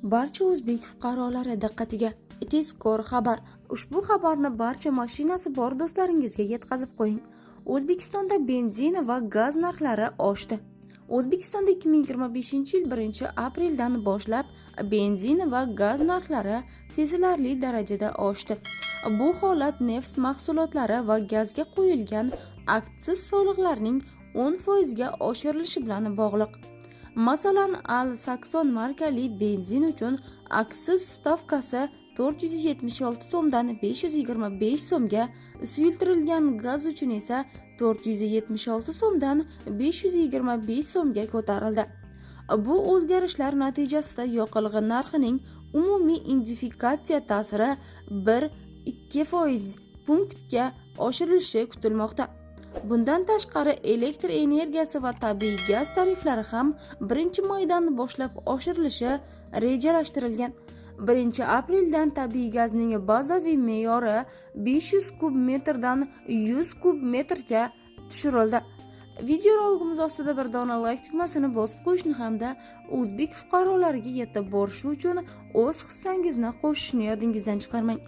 Barcha o'zbek fuqarolari diqqatiga. Tezkor xabar. Ushbu xabarni barcha mashinasi bor do'stlaringizga yetkazib qo'ying. O'zbekistonda benzin va gaz narxlari oshdi. O'zbekistonda 2025-yil 1-apreldan boshlab benzin va gaz narxlari sezilarli darajada oshdi. Bu holat neft mahsulotlari va gazga qo'yilgan aksiz soliqlarning 10% ga oshirilishi bilan bog'liq. Masalan, Al-Sakson markali benzin uchun aksiz stavkasi 476 so'mdan 525 so'mga, suyultirilgan gaz uchun esa 476 so'mdan 525 so'mga ko'tarildi. Bu o'zgarishlar natijasida yoqilg'i narxining umumiy indifikatsiya ta'siri 1-2% punktga oshirilishi kutilmoqda. Bundan tashqari elektr energiyasi va tabiiy gaz tariflari ham 1-maydan boshlab oshirilishi rejalashtirilgan. 1-apreldan tabiiy gazning bazaviy me'yori 500 kub metrdan 100 kub metrga tushirildi. Videoroligimiz ostida bir dona like tugmasini bosib qo'yishni hamda o'zbek fuqarolariga yetib borishi uchun o'z hissangizni qo'shishni yodingizdan chiqarmang.